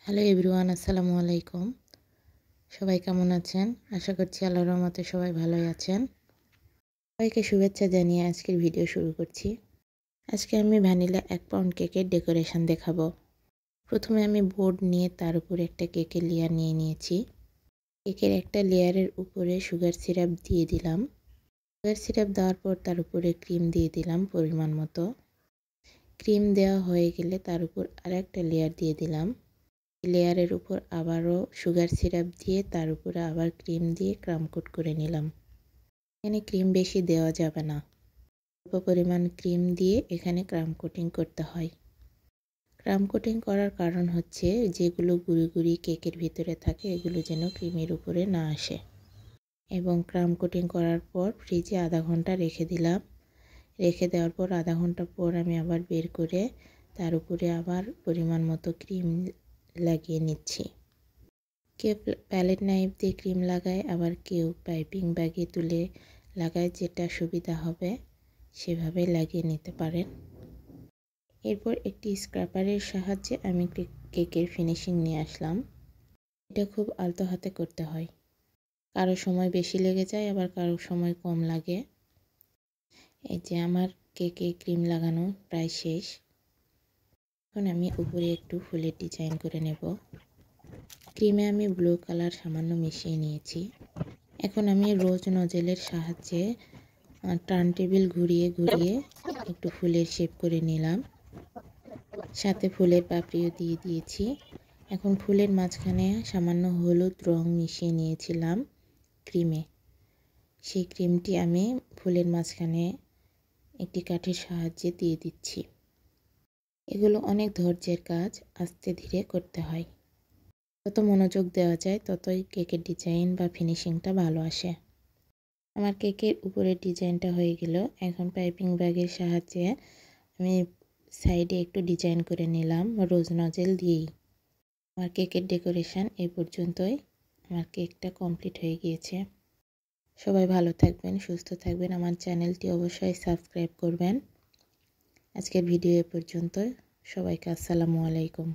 Hello everyone, আসসালামু আলাইকুম। সবাই কেমন আছেন? আশা করছি আল্লাহর রহমতে সবাই ভালোই আছেন। সবাইকে শুভেচ্ছা জানিয়ে আজকের ভিডিও শুরু করছি। আজকে আমি ভ্যানিলা 1 পাউন্ড কেকের ডেকোরেশন দেখাবো। প্রথমে আমি বোর্ড নিয়ে তার উপরে একটা কেকের লেয়ার নিয়ে নিয়েছি। কেকের একটা লেয়ারের উপরে সুগার সিরাপ দিয়ে দিলাম। সুগার সিরাপ দেওয়ার পর তার উপরে ক্রিম দিয়ে দিলাম পরিমাণ মতো। ক্রিম দেওয়া হয়ে গেলে তার উপর আরেকটা লেয়ার দিয়ে দিলাম। লেয়ারের উপর আবারও সুগার সিরাপ দিয়ে তার উপরে আবার ক্রিম দিয়ে ক্রাম কোট করে নিলাম। এখানে ক্রিম বেশি দেওয়া যাবে না, অল্প পরিমাণ ক্রিম দিয়ে এখানে ক্রাম কোটিং করতে হয়। ক্রাম কোটিং করার কারণ হচ্ছে যেগুলো গুঁড়ি গুঁড়ি কেকের ভিতরে থাকে এগুলো যেন ক্রিমের উপরে না আসে। এবং ক্রাম কোটিং করার পর ফ্রিজে আধা ঘন্টা রেখে দিলাম। রেখে দেওয়ার পর আধা ঘন্টা পর আমি আবার বের করে তার উপরে আবার পরিমাণ মতো ক্রিম লাগিয়ে নিচ্ছি। কেউ প্যালেট নাইফ দিয়ে ক্রিম লাগায়, আবার কেউ পাইপিং ব্যাগে তুলে লাগায়, যেটা সুবিধা হবে সেভাবে লাগিয়ে নিতে পারেন। এরপর একটি স্ক্র্যাপারের সাহায্যে আমি কেকের ফিনিশিং নিয়ে আসলাম। এটা খুব আলতো হাতে করতে হয়, কারো সময় বেশি লেগে যায় আবার কারো সময় কম লাগে। এই যে আমার কেকে ক্রিম লাগানো প্রায় শেষ। এখন আমি উপরে একটু ফুলের ডিজাইন করে নেব। ক্রিমে আমি ব্লু কালার সামান্য মিশিয়ে নিয়েছি। এখন আমি রোজ নজেলের সাহায্যে টার্ন টেবিল ঘুরিয়ে ঘুরিয়ে একটু ফুলের শেপ করে নিলাম। সাথে ফুলের পাপড়িও দিয়ে দিয়েছি। এখন ফুলের মাঝখানে সামান্য হলুদ রং মিশিয়ে নিয়েছিলাম ক্রিমে। সেই ক্রিমটি আমি ফুলের মাঝখানে একটি কাঠির সাহায্যে দিয়ে দিচ্ছি। এগুলো অনেক ধৈর্যের কাজ, আস্তে ধীরে করতে হয়। যত মনোযোগ দেওয়া যায় ততই কেকের ডিজাইন বা ফিনিশিংটা ভালো আসে। আমার কেকের উপরের ডিজাইনটা হয়ে গেল। এখন পাইপিং ব্যাগের সাহায্যে আমি সাইডে একটু ডিজাইন করে নিলাম রোজ নজেল দিয়েই। আমার কেকের ডেকোরেশন এই পর্যন্তই। আমার কেকটা কমপ্লিট হয়ে গিয়েছে। সবাই ভালো থাকবেন, সুস্থ থাকবেন। আমার চ্যানেলটি অবশ্যই সাবস্ক্রাইব করবেন। আজকের ভিডিও এ পর্যন্ত। সবাইকে আসসালামু আলাইকুম।